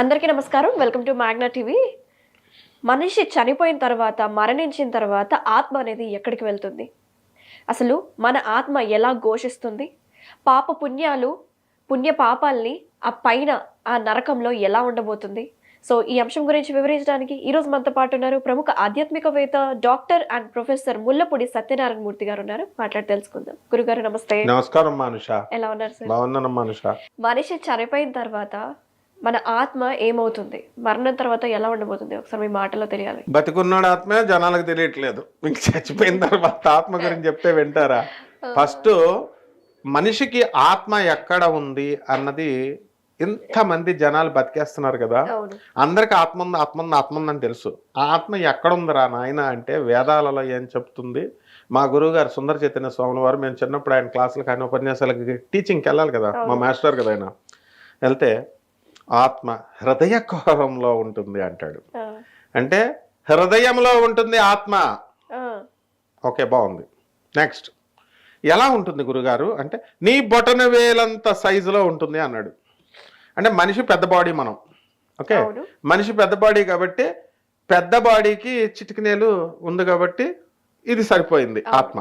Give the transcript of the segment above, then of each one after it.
అందరికీ నమస్కారం. Welcome to Magna TV. మనిషి చనిపోయిన తర్వాత, మరణించిన తర్వాత ఆత్మ అనేది ఎక్కడికి వెళ్తుంది? అసలు మన ఆత్మ ఎలా ఘోషిస్తుంది? పాప పుణ్యాలు, పుణ్య పాపాల్ని ఆ పైన ఆ నరకంలో ఎలా ఉండబోతుంది? సో ఈ అంశం గురించి వివరించడానికి ఈరోజు మనతో పాటు ఉన్నారు ప్రముఖ ఆధ్యాత్మికవేత్త, doctor and professor Mullapudi Satyanarayana Murthy garu ఉన్నారు. మాట్లాడి తెలుసుకుందాం. గురుగారు నమస్తే. నమస్కారం మానుష. ఎలా ఉన్నారు సార్? బాగున్నాను మానుష. మనిషి చనిపోయిన తర్వాత మన ఆత్మ ఏమవుతుంది? మరణం తర్వాత ఎలా ఉండబోతుంది? ఒకసారి మీ మాటలో తెలియాలి. బతికున్నాడు ఆత్మే జనాలకు తెలియట్లేదు. మీకు చచ్చిపోయిన తర్వాత ఆత్మ గురించి చెప్తే వింటారా? ఫస్ట్ మనిషికి ఆత్మ ఎక్కడ ఉంది అన్నది ఇంతమంది జనాలు బతికేస్తున్నారు కదా, అందరికి ఆత్మ ఉంది ఆత్మ ఉంది ఆత్మ ఉందని తెలుసు. ఆ ఆత్మ ఎక్కడుందిరా నాయన అంటే వేదాలలో ఏం చెప్తుంది? మా గురువు గారు సుందర చైతన్య స్వాముల వారు, మేము చిన్నప్పుడు ఆయన క్లాసులకు ఆయన ఉపన్యాసాలకి టీచింగ్కి వెళ్ళాలి కదా, మా మాస్టర్ కదా ఆయన, వెళ్తే ఆత్మ హృదయ కోరంలో ఉంటుంది అంటాడు. అంటే హృదయంలో ఉంటుంది ఆత్మ. ఓకే, బాగుంది. నెక్స్ట్, ఎలా ఉంటుంది గురుగారు అంటే నీ బొటన వేలంత సైజులో ఉంటుంది అన్నాడు. అంటే మనిషి పెద్ద బాడీ, మనం ఓకే మనిషి పెద్ద బాడీ కాబట్టి పెద్ద బాడీకి చిటికినేలు ఉంది కాబట్టి ఇది సరిపోయింది ఆత్మ.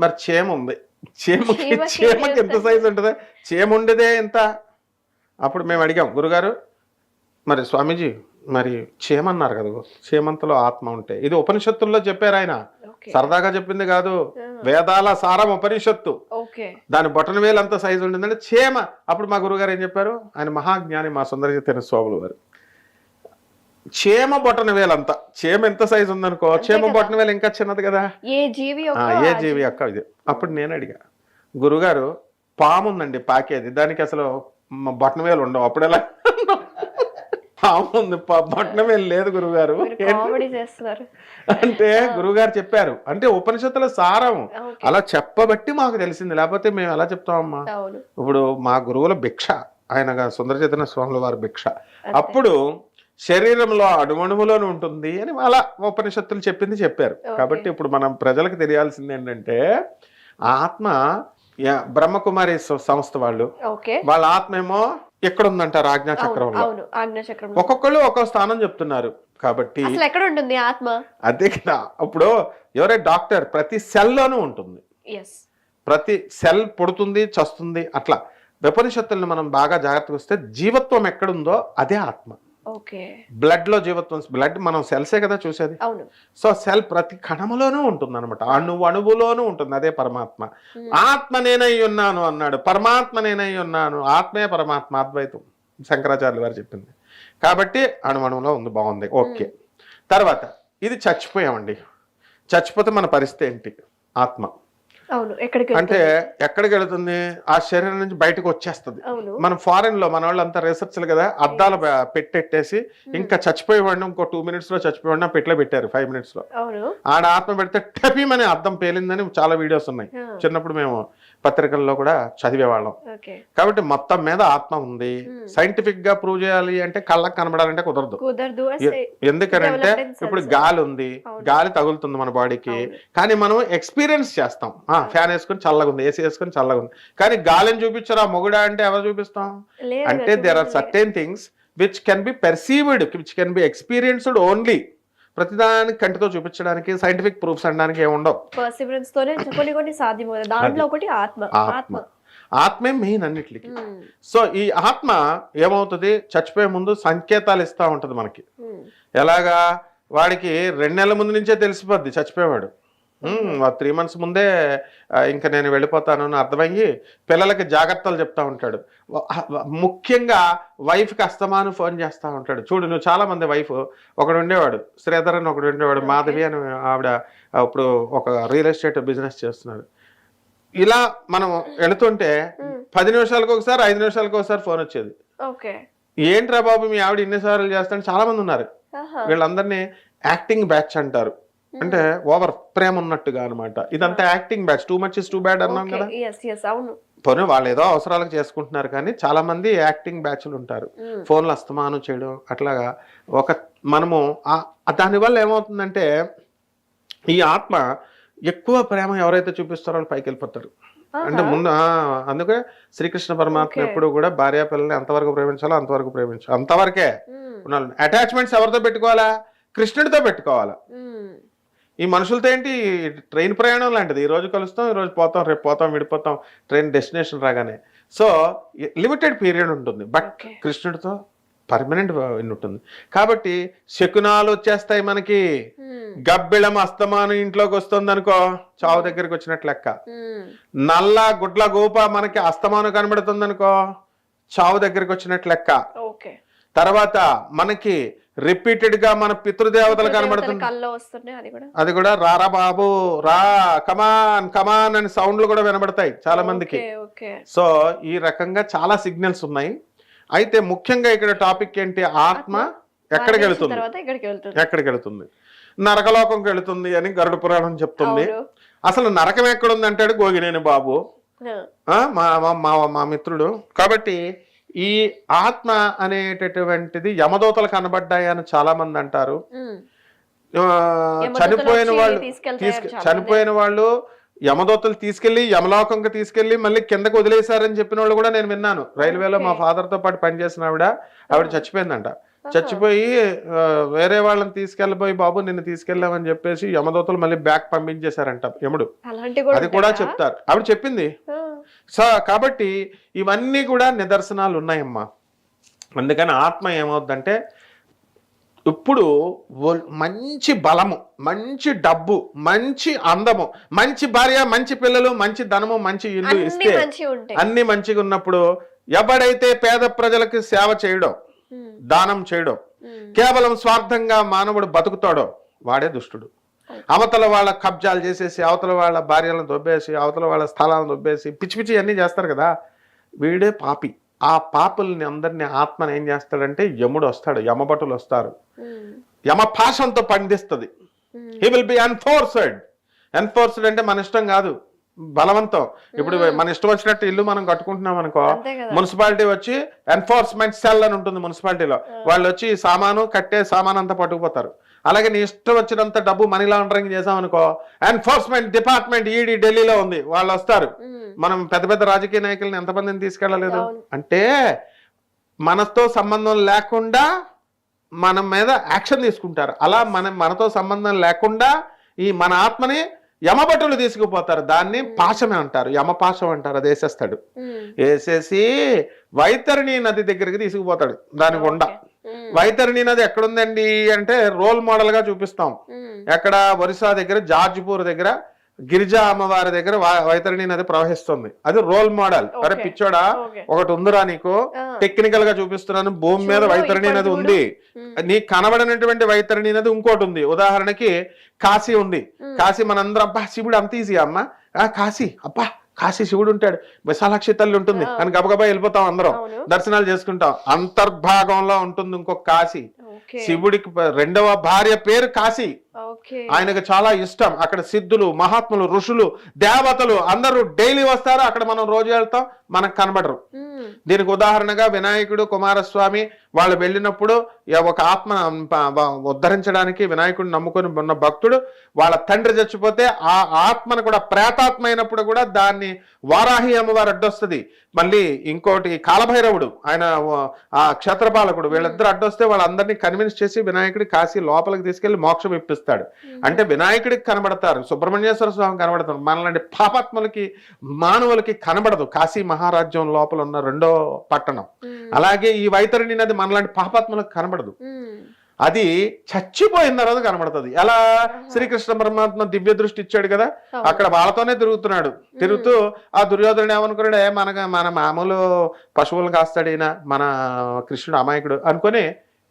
మరి చీమ ఉంది, చీమకి ఎంత సైజు ఉంటుంది? చీమ ఉండేదే ఎంత? అప్పుడు మేము అడిగాం, గురుగారు మరి స్వామీజీ మరి చీమన్నారు కదా, చీమంతలో ఆత్మ ఉంటే, ఇది ఉపనిషత్తుల్లో చెప్పారు ఆయన, సరదాగా చెప్పింది కాదు, వేదాల సారం ఉపనిషత్తు. దాని బొటన వేలు అంత సైజు ఉంటుందంటే చీమ. అప్పుడు మా గురుగారు ఏం చెప్పారు? ఆయన మహాజ్ఞాని, మా సుందర చైతన్య స్వాములు వారు. చీమ బొటన వేలంతా, చీమ ఎంత సైజు ఉందనుకో, చీమ బొటన వేలు ఇంకా చిన్నది కదా, ఏ జీవి అక్క ఇది. అప్పుడు నేను అడిగా, గురుగారు పాము ఉందండి పాకేది, దానికి అసలు బొటన వేలు ఉండవు, అప్పుడు ఎలా? పాము ఉంది, బొటన వేలు లేదు గురుగారు అంటే గురుగారు చెప్పారు. అంటే ఉపనిషత్తుల సారం అలా చెప్పబట్టి మాకు తెలిసింది, లేకపోతే మేము ఎలా చెప్తామమ్మా? ఇప్పుడు మా గురువుల భిక్ష, ఆయన సుందర చైతన్య స్వాముల వారి భిక్ష. అప్పుడు శరీరంలో అణువణువులోనే ఉంటుంది అని అలా ఉపనిషత్తులు చెప్పింది చెప్పారు. కాబట్టి ఇప్పుడు మనం ప్రజలకు తెలియాల్సింది ఏంటంటే, ఆత్మ బ్రహ్మకుమారి సంస్థ వాళ్ళు, వాళ్ళ ఆత్మ ఏమో ఎక్కడ ఉందంటారు? ఆజ్ఞాచక్రంలో. ఒక్కొక్కళ్ళు ఒక్కొక్క స్థానం చెప్తున్నారు. కాబట్టి ఎక్కడ ఉంటుంది ఆత్మ? అదే కదా. ఇప్పుడు ఎవరే డాక్టర్, ప్రతి సెల్లోనూ ఉంటుంది, ప్రతి సెల్ పుడుతుంది చస్తుంది. అట్లా ఉపనిషత్తులను మనం బాగా జాగ్రత్తగా వస్తే జీవత్వం ఎక్కడుందో అదే ఆత్మ. బ్లడ్ లో జీవత్వం, బ్లడ్ మనం సెల్సే కదా చూసేది. సో సెల్ ప్రతి కణములోనూ ఉంటుంది అనమాట, అణువులోనూ ఉంటుంది, అదే పరమాత్మ. ఆత్మ నేనై ఉన్నాను అన్నాడు, పరమాత్మ నేనై ఉన్నాను, ఆత్మే పరమాత్మ, అద్వైతం శంకరాచార్యులు వారు చెప్పింది. కాబట్టి అణువణువులో ఉంది, బాగుంది, ఓకే. తర్వాత ఇది చచ్చిపోయామండి, చచ్చిపోతే మన పరిస్థితి ఏంటి? ఆత్మ అంటే ఎక్కడికి వెళుతుంది? ఆ శరీరం నుంచి బయటకు వచ్చేస్తుంది. మనం ఫారెన్ లో మన వాళ్ళంతా రీసెర్చ్లు కదా, అద్దాలు పెట్టేసి ఇంకా చచ్చిపోయేవాడిని, ఇంకో 2 minutes లో చచ్చిపోయినా పెట్లో పెట్టారు, 5 minutes లో. ఆడ ఆత్మ పెడితే టపీమని అద్దం పేలిందని చాలా వీడియోస్ ఉన్నాయి. చిన్నప్పుడు మేము పత్రికల్లో కూడా చదివేవాళ్ళం. కాబట్టి మొత్తం మీద ఆత్మ ఉంది. సైంటిఫిక్ గా ప్రూవ్ చేయాలి అంటే కళ్ళకు కనబడాలంటే కుదరదు. ఎందుకంటే ఇప్పుడు గాలి ఉంది, గాలి తగులుతుంది మన బాడీకి, కానీ మనం ఎక్స్పీరియన్స్ చేస్తాం. ఫ్యాన్ వేసుకొని చల్లగా ఉంది, ఏసీ వేసుకొని చల్లగా ఉంది, కానీ గాలిని చూపించరా మొగుడా అంటే ఎవరు చూపిస్తాం? అంటే there are certain things which can be perceived, which can be experienced only. ప్రతిదానికి కంటితో చూపించడానికి సైంటిఫిక్ ప్రూఫ్స్ అనడానికి ఏముండవు. ఆత్మే మెయిన్ అన్నిటికి. సో ఈ ఆత్మ ఏమవుతుంది? చచ్చిపోయే ముందు సంకేతాలు ఇస్తా ఉంటది మనకి. ఎలాగా? వాడికి 2 నెలల ముందు నుంచే తెలిసిపోద్ది చచ్చిపోయేవాడు. 3 months ముందే ఇంకా నేను వెళ్ళిపోతాను అని అర్థమయ్యి పిల్లలకి జాగ్రత్తలు చెప్తా ఉంటాడు. ముఖ్యంగా వైఫ్కి అస్తమాను ఫోన్ చేస్తూ ఉంటాడు. చూడు, నువ్వు చాలా మంది వైఫ్, ఒకడు ఉండేవాడు శ్రీధర్ అని, ఒకడు ఉండేవాడు మాధవి అని, ఆవిడ ఇప్పుడు ఒక రియల్ ఎస్టేట్ బిజినెస్ చేస్తున్నాడు. ఇలా మనం వెళుతుంటే 10 నిమిషాలకు ఒకసారి, 5 నిమిషాలకు ఒకసారి ఫోన్ వచ్చేది. ఏంట్రా బాబు మీ ఆవిడ ఇన్నిసార్లు చేస్తాను? చాలా మంది ఉన్నారు. వీళ్ళందరినీ యాక్టింగ్ బ్యాచ్ అంటారు. అంటే ఓవర్ ప్రేమ ఉన్నట్టుగా అనమాట. ఇదంతా acting batch. Too much is too bad అన్నాం కదా. పోనీ వాళ్ళు ఏదో అవసరాలకు చేసుకుంటున్నారు, కానీ చాలా మంది యాక్టింగ్ బ్యాచ్లు ఉంటారు. ఫోన్లు అస్తమానం చేయడం అట్లాగా. మనము దానివల్ల ఏమవుతుందంటే ఈ ఆత్మ ఎక్కువ ప్రేమ ఎవరైతే చూపిస్తారో వాళ్ళు పైకి వెళ్ళిపోతారు. అంటే ముందు అందుకే శ్రీకృష్ణ పరమాత్మ ఎప్పుడు కూడా భార్య పిల్లల్ని ఎంతవరకు ప్రేమించాలో అంతవరకు ప్రేమించాలి, అంతవరకే ఉండాలి. అటాచ్మెంట్స్ ఎవరితో పెట్టుకోవాలా? కృష్ణుడితో పెట్టుకోవాలా. ఈ మనుషులతో ఏంటి ట్రైన్ ప్రయాణం లాంటిది, ఈ రోజు కలుస్తాం, ఈ రోజు పోతాం, రేపు పోతాం, విడిపోతాం, ట్రైన్ డెస్టినేషన్ రాగానే. సో లిమిటెడ్ పీరియడ్ ఉంటుంది, బట్ కృష్ణుడితో పర్మనెంట్ ఉంటుంది. కాబట్టి శకునాలు వచ్చేస్తాయి మనకి. గబ్బిళం అస్తమానం ఇంట్లోకి వస్తుంది అనుకో, చావు దగ్గరికి వచ్చినట్టు లెక్క. నల్ల గుడ్ల గోప మనకి అస్తమానం కనబడుతుంది అనుకో, చావు దగ్గరికి వచ్చినట్టు లెక్క. తర్వాత మనకి రిపీటెడ్ గా మన పితృదేవతలు కనబడుతుంది, అది కూడా రారా బాబు రా, కమాన్ కమాన్ అని సౌండ్లు కూడా వినబడతాయి చాలా మందికి. సో ఈ రకంగా చాలా సిగ్నల్స్ ఉన్నాయి. అయితే ముఖ్యంగా ఇక్కడ టాపిక్ ఏంటి? ఆత్మ ఎక్కడికి వెళుతుంది, ఎక్కడికి వెళుతుంది? నరకలోకంకి వెళుతుంది అని గరుడ పురాణం చెప్తుంది. అసలు నరకం ఎక్కడుంది అంటాడు గోగినేని బాబు, మా మిత్రుడు. కాబట్టి ఈ ఆత్మ అనేటటువంటిది యమదూతలు కనబడ్డాయని చాలా మంది అంటారు. చనిపోయిన వాళ్ళు యమదూతలు తీసుకెళ్లి యమలోకంకి తీసుకెళ్లి మళ్ళీ కిందకు వదిలేశారని చెప్పిన వాళ్ళు కూడా నేను విన్నాను. రైల్వేలో మా ఫాదర్ తో పాటు పనిచేసిన ఆవిడ చచ్చిపోయిందంట. చచ్చిపోయి వేరే వాళ్ళని తీసుకెళ్ళిపోయి బాబు నిన్ను తీసుకెళ్ళామని చెప్పేసి యమదూతలు మళ్ళీ బ్యాక్ పంపించేశారంట యముడు. అది కూడా చెప్తారు, ఆవిడ చెప్పింది. సో కాబట్టి ఇవన్నీ కూడా నిదర్శనాలు ఉన్నాయమ్మా. అందుకని ఆత్మ ఏమవుద్దంటే ఇప్పుడు మంచి బలము, మంచి డబ్బు, మంచి అందము, మంచి భార్య, మంచి పిల్లలు, మంచి ధనము, మంచి ఇల్లు ఇస్తే అన్ని మంచిగా ఉన్నప్పుడు ఎవడైతే పేద ప్రజలకు సేవ చేయడం, దానం చేయడం, కేవలం స్వార్థంగా మానవుడు బతుకుతాడో వాడే దుష్టుడు. అవతల వాళ్ళ కబ్జాలు చేసేసి, అవతల వాళ్ళ భార్యలను దొబ్బేసి, అవతల వాళ్ళ స్థలాలను దొబ్బేసి పిచ్చి పిచ్చి అన్నీ చేస్తారు కదా, వీడే పాపి. ఆ పాపుల్ని అందరినీ ఆత్మని ఏం చేస్తాడంటే యముడు వస్తాడు, యమభటులు వస్తారు, యమ పాశంతో పండిస్తుంది. హీ విల్ బి ఎన్ఫోర్స్డ్ అంటే మన ఇష్టం కాదు, బలవంతం. ఇప్పుడు మన ఇష్టం వచ్చినట్టు ఇల్లు మనం కట్టుకుంటున్నాం అనుకో, మున్సిపాలిటీ వచ్చి ఎన్ఫోర్స్మెంట్ సెల్ అని ఉంటుంది మున్సిపాలిటీలో, వాళ్ళు వచ్చి సామాను కట్టే సామాన్ అంతా పట్టుకుపోతారు. అలాగే నీ ఇష్టం వచ్చినంత డబ్బు మనీ లాండరింగ్ చేసాం అనుకో, ఎన్ఫోర్స్మెంట్ డిపార్ట్మెంట్ ఈడీ ఢిల్లీలో ఉంది, వాళ్ళు వస్తారు. మనం పెద్ద పెద్ద రాజకీయ నాయకులను ఎంతమందిని తీసుకెళ్ళలేదు అంటే మనతో సంబంధం లేకుండా మన మీద యాక్షన్ తీసుకుంటారు. అలా మనతో సంబంధం లేకుండా ఈ మన ఆత్మని యమభటులు తీసుకుపోతారు. దాన్ని పాశమే అంటారు, యమపాశం అంటారు. అది వేసేస్తాడు, వేసేసి వైతరణి నది దగ్గరికి తీసుకుపోతాడు. దాని గుండా వైతరణి నది ఎక్కడుందండి అంటే రోల్ మోడల్ గా చూపిస్తాం. ఎక్కడ? ఒరిస్సా దగ్గర, జార్జిపూర్ దగ్గర, గిరిజా అమ్మవారి దగ్గర వైతరణి నది ప్రవహిస్తుంది. అది రోల్ మోడల్. అరే పిచ్చోడా, ఒకటి ఉందిరా నీకు, టెక్నికల్ గా చూపిస్తున్నాను. భూమి మీద వైతరణి నది ఉంది, నీకు కనబడినటువంటి వైతరణి నది ఇంకోటి ఉంది. ఉదాహరణకి కాశీ ఉంది. కాశీ మనందరం అబ్బా శివుడు అంత ఈజీ అమ్మా, కాశీ అబ్బా కాశీ శివుడు ఉంటాడు, విశాలాక్షి తల్లి ఉంటుంది అని గబగబా వెళ్ళిపోతాం, అందరం దర్శనాలు చేసుకుంటాం. అంతర్భాగంలో ఉంటుంది ఇంకొక కాశీ. శివుడికి రెండవ భార్య పేరు కాశీ. ఆయనకు చాలా ఇష్టం. అక్కడ సిద్ధులు, మహాత్ములు, ఋషులు, దేవతలు అందరూ డైలీ వస్తారు. అక్కడ మనం రోజు వెళ్తాం, మనకు కనబడరు. దీనికి ఉదాహరణగా వినాయకుడు, కుమారస్వామి వాళ్ళు వెళ్ళినప్పుడు ఒక ఆత్మ ఉద్ధరించడానికి వినాయకుడిని నమ్ముకొని ఉన్న భక్తుడు వాళ్ళ తండ్రి చచ్చిపోతే ఆ ఆత్మను కూడా ప్రేతాత్మ అయినప్పుడు కూడా దాన్ని వారాహి అమ్మవారు అడ్డొస్తుంది. మళ్ళీ ఇంకోటి కాలభైరవుడు, ఆయన ఆ క్షేత్రపాలకుడు, వీళ్ళిద్దరు అడ్డొస్తే వాళ్ళందరినీ కన్విన్స్ చేసి వినాయకుడి కాశీ లోపలికి తీసుకెళ్లి మోక్షం ఇప్పిస్తాడు. అంటే వినాయకుడికి కనబడతారు, సుబ్రహ్మణ్యేశ్వర స్వామి కనబడతారు. మనలాంటి పాపాత్మలకి మానవులకి కనబడదు. కాశీ మహారాజ్యం లోపల ఉన్న రెండో పట్టణం. అలాగే ఈ వైతరణి నది మనలాంటి పాపాత్మలకు కనబడదు, అది చచ్చిపోయిన తర్వాత కనబడుతుంది. ఎలా? శ్రీకృష్ణ పరమాత్మ దివ్య దృష్టి ఇచ్చాడు కదా, అక్కడ వాళ్ళతోనే తిరుగుతున్నాడు. తిరుగుతూ ఆ దుర్యోధనుడు ఏమనుకున్నాడే, మన మామూలు పశువులను కాస్తాడైనా మన కృష్ణుడు అమాయకుడు అనుకుని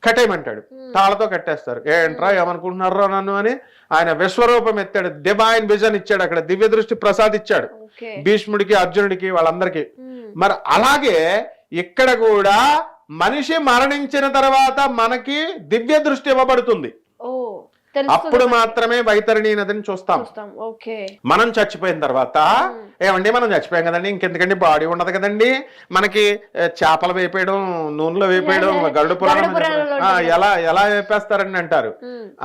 కట్టేయమంటాడు. తాళతో కట్టేస్తారు. ఏంట్రా ఏమనుకుంటున్నారా నన్ను అని ఆయన విశ్వరూపం ఎత్తాడు, డివైన్ విజన్ ఇచ్చాడు, అక్కడ దివ్య దృష్టి ప్రసాదిచ్చాడు భీష్ముడికి, అర్జునుడికి, వాళ్ళందరికీ. మరి అలాగే ఇక్కడ కూడా మనిషి మరణించిన తర్వాత మనకి దివ్య దృష్టి ఇవ్వబడుతుంది. అప్పుడు మాత్రమే వైతరణి నదిని చూస్తాం. మనం చచ్చిపోయిన తర్వాత ఏమండి మనం చచ్చిపోయాం కదండి, ఇంకెందుకండి బాడీ ఉండదు కదండి, మనకి చేపలు వేపేయడం, నూనెలో వేపేయడం, గరుడ పురాణం ఎలా ఎలా వేపేస్తారని అంటారు.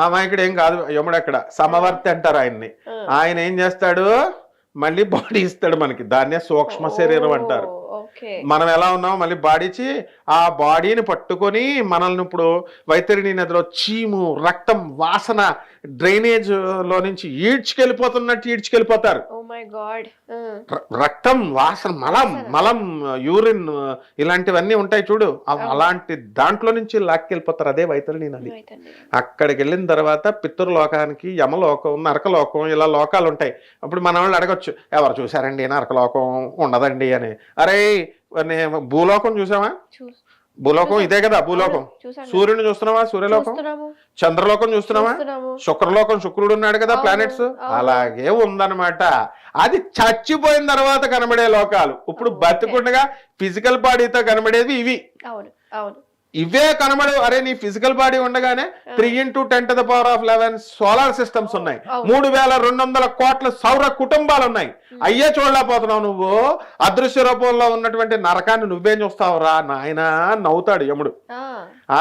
ఆ మాయకుడు ఏం కాదు, యముడు అక్కడ సమవర్తి అంటారు ఆయన్ని. ఆయన ఏం చేస్తాడు, మళ్ళీ బాడీ ఇస్తాడు మనకి. దాన్నే సూక్ష్మ శరీరం అంటారు. ఓకే. మనం ఎలా ఉన్నామో మళ్ళీ బాడీ ఇచ్చి ఆ బాడీని పట్టుకొని మనల్ని ఇప్పుడు వైతరిణి నదిలో చీము, రక్తం, వాసన, డ్రైనేజ్ లో నుంచి ఈడ్చుకెళ్ళిపోతున్నట్టు ఈడ్చుకెళ్ళిపోతారు. Oh my God. రక్తం, వాసన, మలం, యూరిన్ ఇలాంటివన్నీ ఉంటాయి చూడు, అలాంటి దాంట్లో నుంచి లాక్కెళ్ళిపోతారు. అదే వైతరిణి నది. అక్కడికి వెళ్ళిన తర్వాత పితృలోకానికి, యమలోకం, నరకలోకం, ఇలా లోకాలు ఉంటాయి. అప్పుడు మన వాళ్ళు అడగొచ్చు, ఎవరు చూసారండి నరకలోకం ఉండదండి అని. అరే భూలోకం చూసావా? భూలోకం ఇదే కదా భూలోకం. సూర్యుని చూస్తున్నావా? సూర్యలోకం. చంద్రలోకం చూస్తున్నావా? శుక్రలోకం, శుక్రుడు ఉన్నాడు కదా, ప్లానెట్స్. అలాగే ఉందన్నమాట. అది చచ్చిపోయిన తర్వాత కనబడే లోకాలు. ఇప్పుడు బతికుండగా ఫిజికల్ బాడీతో కనబడేవి ఇవి. ఇవే కనబడవు. అరే నీ ఫిజికల్ బాడీ ఉండగానే 3x10⁻11 సోలార్ సిస్టమ్స్ ఉన్నాయి, 3200 కోట్ల సౌర కుటుంబాలు ఉన్నాయి. అయ్యే చూడలేకపోతున్నావు నువ్వు. అదృశ్య రూపంలో ఉన్నటువంటి నరకాన్ని నువ్వేం చూస్తావురా నాయనా నవ్వుతాడు యముడు.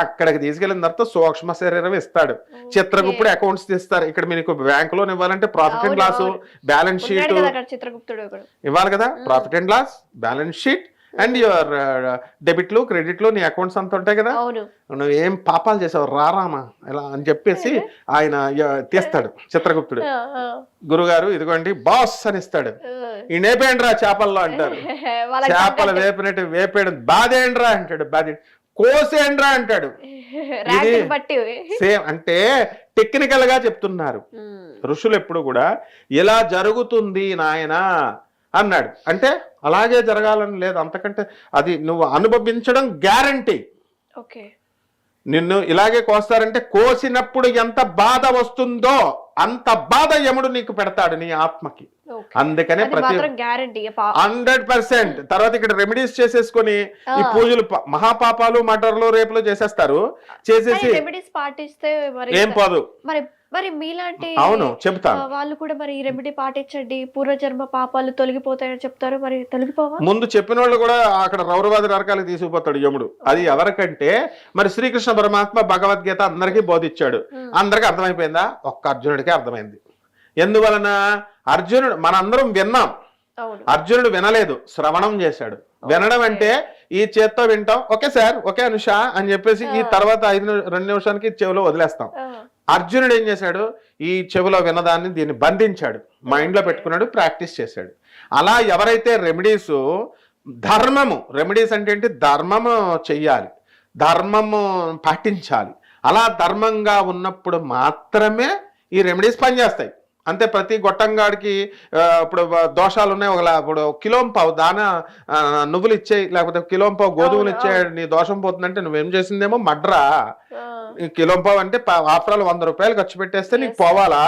అక్కడికి తీసుకెళ్ళిన తర్వాత సూక్ష్మ శరీరం ఇస్తాడు. చిత్రగుప్తుడు అకౌంట్స్ తీస్తారు. ఇక్కడ మీకు బ్యాంక్ లోన్ ఇవ్వాలంటే profit and loss, balance sheet ఇవ్వాలి కదా. Profit and loss, balance sheet and your డెబిట్లు, క్రెడిట్లు, నీ అకౌంట్స్ అంతా ఉంటాయి కదా. నువ్వు ఏం పాపాలు చేసావు రారామా ఇలా అని చెప్పేసి ఆయన తీస్తాడు చిత్రగుప్తుడు. గురుగారు ఇదిగోండి బాస్ అని ఇస్తాడు. ఈ నేపేండ్రా చేపల్లో అంటారు. చేపలు వేపినట్టు వేపేయడం. బాధేండ్రా అంటాడు. బాధే కోసేండ్రా అంటాడు. ఇది సేమ్ అంటే టెక్నికల్ గా చెప్తున్నారు ఋషులు. ఎప్పుడు కూడా ఇలా జరుగుతుంది నాయనా అన్నాడు అంటే అలాగే జరగాలని లేదు. అంతకంటే అది నువ్వు అనుభవించడం గ్యారంటీ. నిన్ను ఇలాగే కోస్తారంటే కోసినప్పుడు ఎంత బాధ వస్తుందో అంత బాధ యముడు నీకు పెడతాడు నీ ఆత్మకి. అందుకనే ప్రతి 100%. తర్వాత ఇక్కడ రెమెడీస్ చేసేసుకొని ఈ పూజలు, మహాపాపాలు, మర్డర్లు, రేపులు చేసేస్తారు. చేసేసి ఏం పోదు. మరి మీలాంటి అవును చెప్తాను వాళ్ళు కూడా మరి ఈ రెమెడీ పాటించండి, పూర్వజన్మ పాపాలు తొలగిపోతాయని చెప్తారు. మరి తొలగిపోవా? ముందు చెప్పిన వాళ్ళు కూడా అక్కడ రౌరవాది నరకాలకు తీసుకుపోతాడు యముడు. అది ఎవరికంటే మరి శ్రీకృష్ణ పరమాత్మ భగవద్గీత అందరికీ బోధించాడు. అందరికీ అర్థమైపోయిందా? ఒక్క అర్జునుడికే అర్థమైంది. ఎందువలన? అర్జునుడు మనందరం విన్నాం, అర్జునుడు వినలేదు, శ్రవణం చేశాడు. వినడం అంటే ఈ చేత్తో వింటాం, ఓకే సార్, ఓకే అనుష అని చెప్పేసి ఈ తర్వాత 2 నిమిషానికి చెవిలో వదిలేస్తాం. అర్జునుడు ఏం చేశాడు? ఈ చెవిలో వినదాన్ని దీన్ని బంధించాడు, మైండ్ లో పెట్టుకున్నాడు, ప్రాక్టీస్ చేశాడు. అలా ఎవరైతే రెమెడీస్, ధర్మము, రెమెడీస్ అంటే ఏంటి? ధర్మము చెయ్యాలి, ధర్మము పాటించాలి. అలా ధర్మంగా ఉన్నప్పుడు మాత్రమే ఈ రెమెడీస్ పనిచేస్తాయి. అంతే. ప్రతి గొట్టంగాడికి ఇప్పుడు దోషాలు ఉన్నాయి. ఇప్పుడు కిలోంపావు దాన నువ్వులు ఇచ్చేయి, లేకపోతే కిలోంపావు గోధుమలు ఇచ్చేయి, నీ దోషం పోతుందంటే నువ్వేం చేసిందేమో మడ్రా. కిలోంపావు అంటే ఆఫ్టర్ ఆల్ 100 రూపాయలు ఖర్చు పెట్టేస్తే నీకు పోవాలా?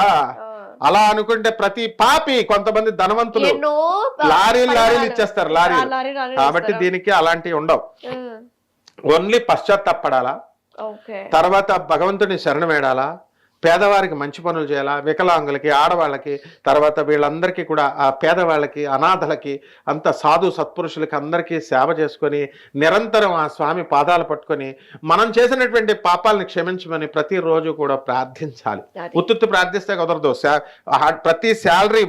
అలా అనుకుంటే ప్రతి పాపి, కొంతమంది ధనవంతులు లారీలు ఇచ్చేస్తారు, లారీలు. కాబట్టి దీనికి అలాంటివి ఉండవు. ఓన్లీ పశ్చాత్తాపడాలా, తర్వాత భగవంతుని శరణం వేడాలా, పేదవారికి మంచి పనులు చేయాలా, వికలాంగులకి, ఆడవాళ్ళకి, తర్వాత వీళ్ళందరికీ కూడా ఆ పేదవాళ్ళకి, అనాథలకి, అంత సాధు సత్పురుషులకి అందరికీ సేవ చేసుకొని నిరంతరం ఆ స్వామి పాదాలు పట్టుకొని మనం చేసినటువంటి పాపాలని క్షమించమని ప్రతిరోజు కూడా ప్రార్థించాలి. ఉత్తుత్తి ప్రార్థిస్తే కుదరదు. ప్రతి శాలరీ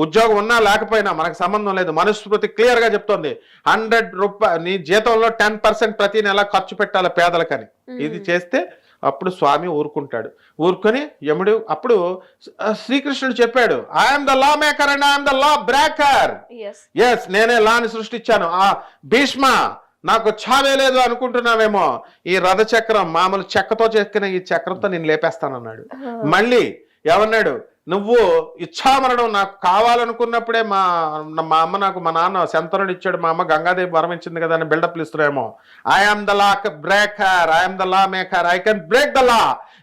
ఉద్యోగం ఉన్నా లేకపోయినా మనకు సంబంధం లేదు. మనుస్మృతి క్లియర్ గా చెప్తోంది 100 రూపాయలు నీ జీతంలో 10% ప్రతి నెల ఖర్చు పెట్టాలి పేదలకని. ఇది చేస్తే అప్పుడు స్వామి ఊరుకుంటాడు. ఊరుకొని యముడు అప్పుడు శ్రీకృష్ణుడు చెప్పాడు, I'm the law maker and I'm the law breaker. Yes, నేనే లాని సృష్టించాను. ఆ భీష్మ నాకు చావే లేదు అనుకుంటున్నావేమో, ఈ రథచక్రం మామూలు చెక్కతో చెక్కిన ఈ చక్రంతో నేను లేపేస్తానన్నాడు. మళ్ళీ ఏమన్నాడు? నువ్వు ఇచ్చామరణం నాకు కావాలనుకున్నప్పుడే మా అమ్మ నాకు, మా నాన్న శంతనుడు ఇచ్చాడు, మా అమ్మ గంగాదేవి వరం ఇచ్చింది కదా అని బిల్డప్లు ఇస్తున్నాయేమో. I'm the law breaker, I'm the law maker, I can break the law.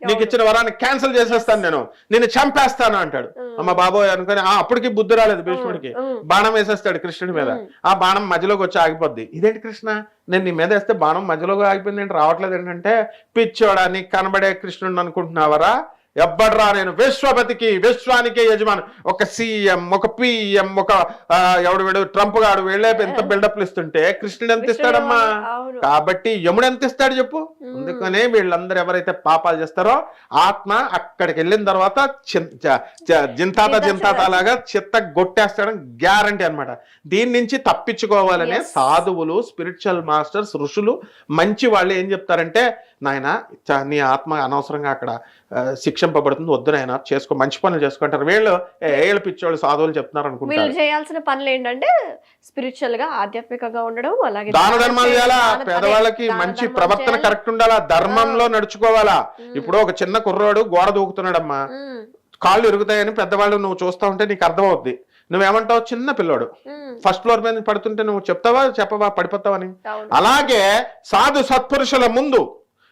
నీకు ఇచ్చిన వరాన్ని క్యాన్సిల్ చేసేస్తాను, నిన్ను చంపేస్తాను అంటాడు. అమ్మ బాబోయ్ అనుకుని అప్పటికి బుద్ధి రాలేదు భీష్ముడికి. బాణం వేసేస్తాడు కృష్ణుడి మీద. ఆ బాణం మధ్యలోకి వచ్చి ఆగిపోద్ది. ఇదేంటి కృష్ణ, నేను నీ మీద వేస్తే బాణం మధ్యలోకి ఆగిపోయింది ఏంటి, రావట్లేదు ఏంటంటే, పిచ్చోడా నీకు కనబడే కృష్ణుడు అనుకుంటున్నావరా, ఎవ్వడ్రా నేను విశ్వపతికి విశ్వానికే యజమాని. ఒక సీఎం, ఒక పిఎం, ఒక ఎవడు వీడు ట్రంప్ గాడు వీళ్ళే ఎంత బిల్డప్లు ఇస్తుంటే కృష్ణుడు ఎంత ఇస్తాడమ్మా? కాబట్టి యముడు ఎంత ఇస్తాడు చెప్పు? అందుకనే వీళ్ళందరూ ఎవరైతే పాపాలు చేస్తారో ఆత్మ అక్కడికి వెళ్ళిన తర్వాత జింతాత లాగా చిత్త గొట్టేస్తాడని గ్యారంటీ అన్నమాట. దీని నుంచి తప్పించుకోవాలనే సాధువులు, స్పిరిచువల్ మాస్టర్స్, ఋషులు, మంచి వాళ్ళు ఏం చెప్తారంటే, నాయన నీ ఆత్మ అనవసరంగా అక్కడ శిక్షింపబడుతుంది, వద్దు నాయన చేసుకో, మంచి పనులు చేసుకుంటారు. వీళ్ళు పిచ్చోళ్ళు సాధువులు చెప్తున్నారు అనుకుంటారు. వీళ్ళు చేయాల్సిన పనులు ఏంటంటే స్పిరిచువల్ గా, ఆధ్యాత్మికంగా ఉండడం, అలాగే దాన ధర్మాలు చేయాలా, పేదవాళ్ళకి మంచి ప్రవర్తన కరెక్ట్ ఉండాలా, ధర్మంలో నడుచుకోవాలా. ఇప్పుడు ఒక చిన్న కుర్రోడు గోడ దూకుతున్నాడమ్మా, కాళ్ళు ఇరుగుతాయని పెద్దవాళ్ళు నువ్వు చూస్తా ఉంటే నీకు అర్థమవుద్ది. నువ్వేమంటావు? చిన్న పిల్లోడు ఫస్ట్ ఫ్లోర్ మీద పడుతుంటే నువ్వు చెప్తావా చెప్పవా పడిపోతావని? అలాగే సాధు సత్పురుషుల ముందు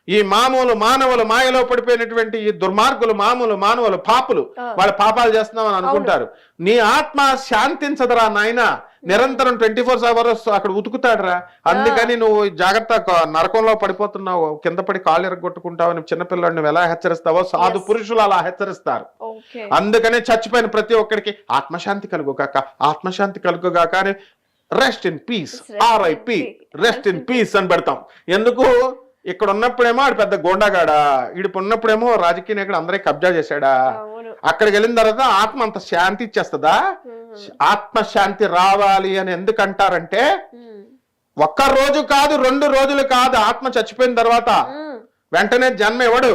ఈ మామూలు మానవులు, మాయలో పడిపోయినటువంటి ఈ దుర్మార్గులు, మామూలు మానవులు, పాపులు, వాళ్ళ పాపాలు చేస్తున్నామని అనుకుంటారు. నీ ఆత్మ శాంతించదురా నాయన, నిరంతరం 24 hours అక్కడ ఉతుకుతాడురా. అందుకని నువ్వు జాగ్రత్త, నరకంలో పడిపోతున్నావు, కింద పడి కాళ్ళు ఎరగొట్టుకుంటావు అని చిన్నపిల్లడు నువ్వు ఎలా హెచ్చరిస్తావో సాధు పురుషులు అలా హెచ్చరిస్తారు. అందుకనే చచ్చిపోయిన ప్రతి ఒక్కడికి ఆత్మశాంతి కలుగుగాక, ఆత్మశాంతి కలుగుగాక అని rest in peace, RIP, rest in peace అని పెడతాం. ఎందుకు? ఇక్కడ ఉన్నప్పుడేమో ఆడు పెద్ద గోండాగాడా, ఇడు ఉన్నప్పుడేమో రాజకీయ నాయకుడు అందరికీ కబ్జా చేశాడా. అక్కడికి వెళ్ళిన తర్వాత ఆత్మ అంత శాంతి ఇచ్చేస్తుందా? ఆత్మశాంతి రావాలి అని ఎందుకంటారంటే, ఒక్క రోజు కాదు, 2 రోజులు కాదు, ఆత్మ చచ్చిపోయిన తర్వాత వెంటనే జన్మ ఇవ్వడు.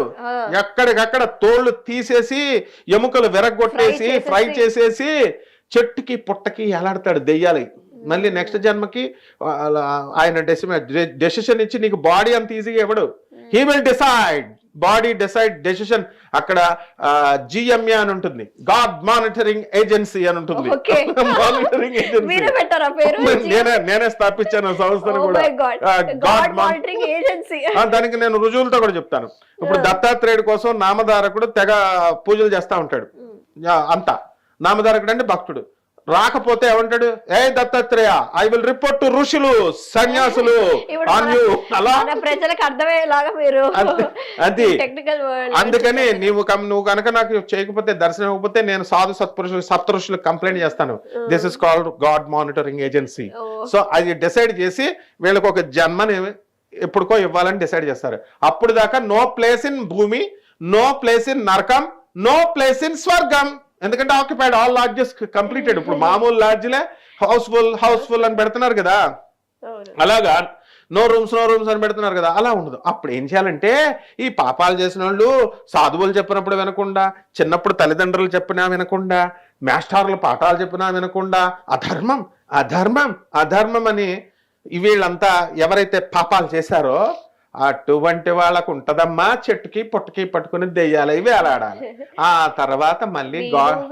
ఎక్కడికక్కడ తోళ్లు తీసేసి, ఎముకలు విరగొట్టేసి, ఫ్రై చేసేసి చెట్టుకి పుట్టకి ఎలాడతాడు దెయ్యాలి. మళ్ళీ నెక్స్ట్ జన్మకి ఆయన డెసిషన్ ఇచ్చి నీకు బాడీ అంత ఈజీగా ఇవ్వడు. He will decide, body decide decision. అక్కడ GMA అని ఉంటుంది, గాడ్ మానిటరింగ్ ఏజెన్సీ అని ఉంటుంది. మానిటరింగ్ ఏజెన్సీ నేనే స్థాపించాను సంస్థను కూడా, గాడ్ మానిటరింగ్ ఏజెన్సీ. దానికి నేను రుజువులతో కూడా చెప్తాను. ఇప్పుడు దత్తాత్రేయుడి కోసం నామధారకుడు తెగ పూజలు చేస్తా ఉంటాడు. అంతా నామధారకుడు అంటే భక్తుడు. రాకపోతే ఏమంటాడు? ఏ Dattatreya, I will report to ఋషులు, సన్యాసులు ఆన్ యు. అలా ప్రజలకు అర్థమయ్యేలాగా మీరు అది. అందుకని నువ్వు కనుక నాకు చేయకపోతే, దర్శనం ఇవ్వకపోతే నేను సాధు సత్పురుషులు, సప్త ఋషులు కంప్లైంట్ చేస్తాను. This is called God monitoring agency. So అది డిసైడ్ చేసి వీళ్ళకి ఒక జన్మని ఎప్పుడుకో ఇవ్వాలని డిసైడ్ చేస్తారు. అప్పుడు దాకా నో ప్లేస్ ఇన్ భూమి, నో ప్లేస్ ఇన్ నరకం, నో ప్లేస్ ఇన్ స్వర్గం. ఎందుకంటే ఆక్యుపైడ్, ఆల్ లాడ్జెస్ కంప్లీటెడ్. ఇప్పుడు మామూలు లాడ్జ్లే హౌస్ఫుల్ అని పెడుతున్నారు కదా, అలాగా నో రూమ్స్ అని పెడుతున్నారు కదా, అలా ఉండదు. అప్పుడు ఏం చేయాలంటే, ఈ పాపాలు చేసిన వాళ్ళు సాధువులు చెప్పినప్పుడు వినకుండా, చిన్నప్పుడు తల్లిదండ్రులు చెప్పినా వినకుండా, మాస్టర్లు పాఠాలు చెప్పినా వినకుండా, అధర్మం అధర్మం అధర్మం అని వీళ్ళంతా ఎవరైతే పాపాలు చేశారో అటువంటి వాళ్ళకు ఉంటదమ్మా చెట్టుకి పుట్టకి పట్టుకుని దెయ్యాలి వేలాడాలి. ఆ తర్వాత మళ్ళీ గాడ్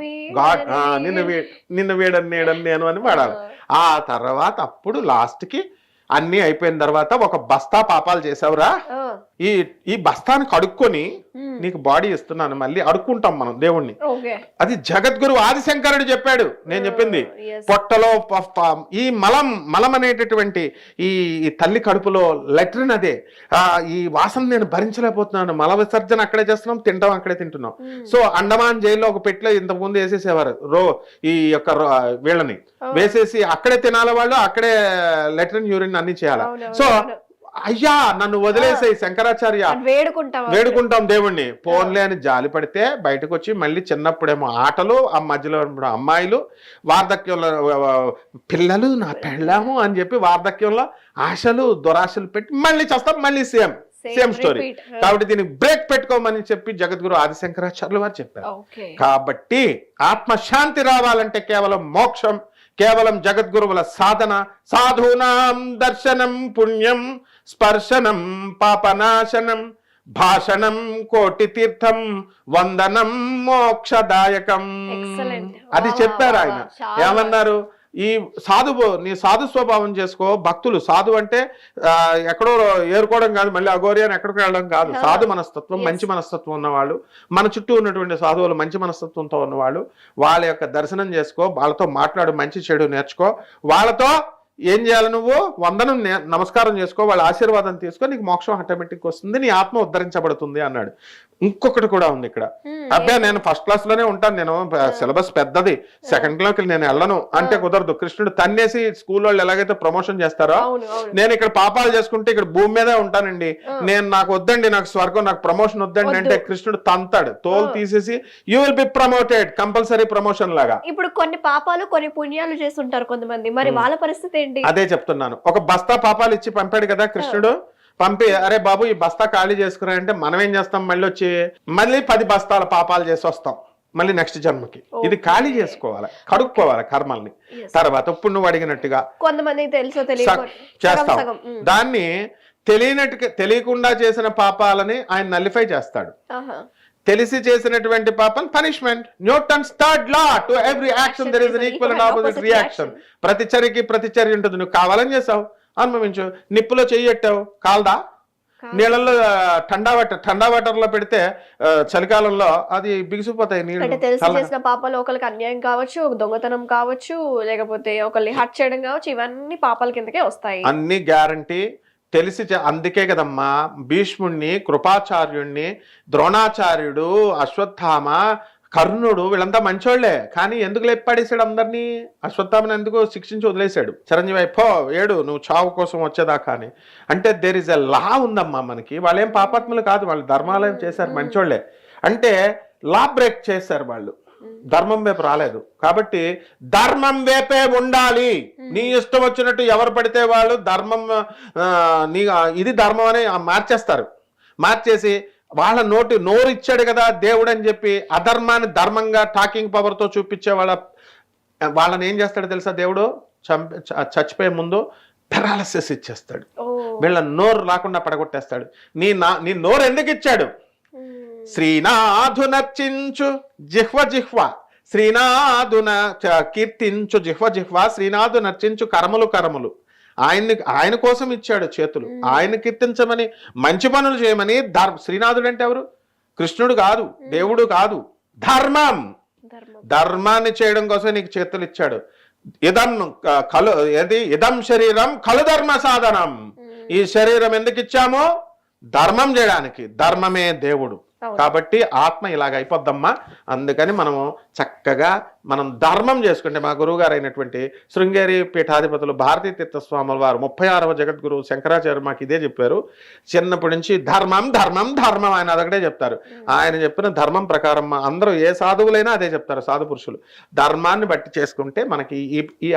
నిన్ను వీడని నేడని నేను అని వాడాలి. ఆ తర్వాత అప్పుడు లాస్ట్ కి అన్ని అయిపోయిన తర్వాత ఒక బస్తా పాపాలు చేసావురా, ఈ బస్తాన్ని కడుక్కొని నీకు బాడీ ఇస్తున్నాను, మళ్ళీ అడుక్కుంటాం మనం దేవుణ్ణి. అది జగద్గురు ఆదిశంకరుడు చెప్పాడు, నేను చెప్పింది. పొట్టలో ఈ మలం అనేటటువంటి ఈ తల్లి కడుపులో లెట్రిన్ అదే. ఈ వాసన నేను భరించలేకపోతున్నాను, మల విసర్జన అక్కడే చేస్తున్నాం, తింటాం అక్కడే తింటున్నాం. సో అండమాన్ జైల్లో ఒక పెట్లో ఇంతకుముందు వేసేసేవారు ఈ యొక్క వీళ్ళని వేసేసి అక్కడే తినాలి వాళ్ళు, అక్కడే లెట్రిన్ యూరిన్ అన్ని చేయాలి. సో అయ్యా నన్ను వదిలేసాయి శంకరాచార్య, వేడుకుంటాం దేవుణ్ణి. పోన్లే అని జాలి పడితే బయటకు వచ్చి మళ్ళీ చిన్నప్పుడేమో ఆటలు, ఆ మధ్యలో అమ్మాయిలు, వార్ధక్యంలో పిల్లలు, నా పెళ్ళాము అని చెప్పి వార్ధక్యంలో ఆశలు దురాశలు పెట్టి మళ్ళీ చేస్తాం, మళ్ళీ సేమ్ స్టోరీ. కాబట్టి దీనికి బ్రేక్ పెట్టుకోమని చెప్పి జగద్గురు ఆదిశంకరాచార్యులు వారు చెప్పారు. కాబట్టి ఆత్మశాంతి రావాలంటే కేవలం మోక్షం, కేవలం జగద్గురువుల సాధన, సాధూనాం దర్శనం పుణ్యం, స్పర్శనం పాపనాశనం, భాషణం కోటి తీర్థం, వందనం మోక్షదాయకం. అది చెప్పారు ఆయన. ఏమన్నారు? ఈ నీ సాధు స్వభావం చేసుకో. భక్తులు సాధు అంటే ఎక్కడో ఏరుకోవడం కాదు, మళ్ళీ అఘోరి అని ఎక్కడికి వెళ్ళడం కాదు. సాధు మనస్తత్వం, మంచి మనస్తత్వం ఉన్నవాళ్ళు, మన చుట్టూ ఉన్నటువంటి సాధువులు మంచి మనస్తత్వంతో ఉన్నవాళ్ళు, వాళ్ళ యొక్క దర్శనం చేసుకో, వాళ్ళతో మాట్లాడు, మంచి చెడు నేర్చుకో, వాళ్ళతో ఏం చేయాలి, నువ్వు వందనం నమస్కారం చేసుకో, వాళ్ళ ఆశీర్వాదం తీసుకో, నీకు మోక్షం ఆటోమేటిక్ వస్తుంది, నీ ఆత్మ ఉద్ధరించబడుతుంది అన్నాడు. ఇంకొకటి కూడా ఉంది ఇక్కడ. అబ్బాయి నేను ఫస్ట్ క్లాస్ లోనే ఉంటాను, నేను సిలబస్ పెద్దది, సెకండ్ క్లాస్కి నేను వెళ్ళను అంటే కుదరదు. కృష్ణుడు తన్నేసి స్కూల్ వాళ్ళు ఎలాగైతే ప్రమోషన్ చేస్తారో, నేను ఇక్కడ పాపాలు చేసుకుంటే ఇక్కడ భూమి మీదే ఉంటానండి, నాకు వద్దండి, నాకు స్వర్గం, నాకు ప్రమోషన్ వద్దండి అంటే కృష్ణుడు తంతాడు, తోలు తీసేసి you will be promoted, compulsory promotion లాగా. ఇప్పుడు కొన్ని పాపాలు కొన్ని పుణ్యాలు చేస్తుంటారు కొంతమంది, మరి వాళ్ళ పరిస్థితి ఏంటి? అదే చెప్తున్నాను. ఒక బస్తా పాపాలు ఇచ్చి పంపాడు కదా కృష్ణుడు, పంపి అరే బాబు ఈ బస్తా ఖాళీ చేసుకురా అంటే మనం ఏం చేస్తాం, మళ్ళీ 10 బస్తాల పాపాలు చేసి వస్తాం మళ్ళీ నెక్స్ట్ జన్మకి. ఇది ఖాళీ చేసుకోవాలి, కడుక్కోవాలి కర్మల్ని. తర్వాత ఇప్పుడు నువ్వు అడిగినట్టుగా కొంతమంది తెలుసో చేస్తాం, దాన్ని తెలియకుండా చేసిన పాపాలని ఆయన నల్లిఫై చేస్తాడు. తెలిసి చేసినటువంటి పాపం punishment. Newton's third law, to every action there is an equal and opposite reaction. ప్రతి చర్యకి ప్రతిచర్య ఉంటుంది. నువ్వు కావాలని చేసావు, అనుభవించు. నిప్పులో చెయ్యట్టావు, కాల్దా? నీళ్ళల్లో ఠండా వాటర్ లో పెడితే చలికాలంలో అది బిగుసిపోతాయి నీళ్ళు. తెలిసి చేసిన పాపాలు ఒకరికి అన్యాయం కావచ్చు, ఒక దొంగతనం కావచ్చు, లేకపోతే ఒకరిని హర్ట్ చేయడం కావచ్చు, ఇవన్నీ పాపాల కిందకే వస్తాయి. అన్ని గ్యారంటీ. తెలిసి అందుకే కదమ్మా భీష్ముణ్ణి, కృపాచార్యుణ్ణి, ద్రోణాచార్యుడు, అశ్వత్థామ, కర్ణుడు వీళ్ళంతా మంచోళ్లే, కానీ ఎందుకు లేపాడేశాడు అందరినీ? అశ్వత్థామని ఎందుకు శిక్షించి వదిలేశాడు? చిరంజీవి పో ఏడు, నువ్వు చావు కోసం వచ్చేదాకా అని. అంటే దేర్ ఇస్ ఎ లా ఉందమ్మా మనకి. వాళ్ళేం పాపాత్ములు కాదు, వాళ్ళు ధర్మాలయం చేశారు, మంచోళ్లే. అంటే లా బ్రేక్ చేశారు వాళ్ళు, ధర్మం వైపు రాలేదు. కాబట్టి ధర్మం వైపే ఉండాలి. నీ ఇష్టం వచ్చినట్టు ఎవరు పడితే వాళ్ళు ధర్మం ఇది ధర్మం అని మార్చేస్తారు. మార్చేసి వాళ్ళ నోరు ఇచ్చాడు కదా దేవుడు అని చెప్పి అధర్మాన్ని ధర్మంగా టాకింగ్ పవర్ తో చూపించే వాళ్ళని ఏం చేస్తాడు తెలుసా? దేవుడు చచ్చిపోయే ముందు పెరాలసిస్ ఇచ్చేస్తాడు, వీళ్ళ నోరు రాకుండా పడగొట్టేస్తాడు. నీ నోరు ఎందుకు ఇచ్చాడు? శ్రీనాథునర్చించు జిహ్వ, శ్రీనాథున కీర్తించు జిహ్వ, శ్రీనాథు నర్చించు కర్మలు. ఆయన కోసం ఇచ్చాడు చేతులు, ఆయన కీర్తించమని, మంచి పనులు చేయమని. శ్రీనాథుడు అంటే ఎవరు? కృష్ణుడు కాదు, దేవుడు కాదు, ధర్మాన్ని చేయడం కోసం నీకు చేతులు ఇచ్చాడు. ఇదం శరీరం కలు ధర్మ సాధనం. ఈ శరీరం ఎందుకు ఇచ్చామో? ధర్మం చేయడానికి. ధర్మమే దేవుడు. కాబట్టి ఆత్మ ఇలాగ అయిపోద్దమ్మా. అందుకని మనము చక్కగా మనం ధర్మం చేసుకుంటే, మా గురువు గారు అయినటువంటి శృంగేరి పీఠాధిపతులు భారతీ తీర్థస్వాముల వారు 36వ జగద్గురు శంకరాచార్య మాకు ఇదే చెప్పారు. చిన్నప్పటి నుంచి ధర్మం ధర్మం ధర్మం ఆయన అదొకటే చెప్తారు. ఆయన చెప్పిన ధర్మం ప్రకారం అందరూ ఏ సాధువులైనా అదే చెప్తారు, సాధు పురుషులు. ధర్మాన్ని బట్టి చేసుకుంటే మనకి ఈ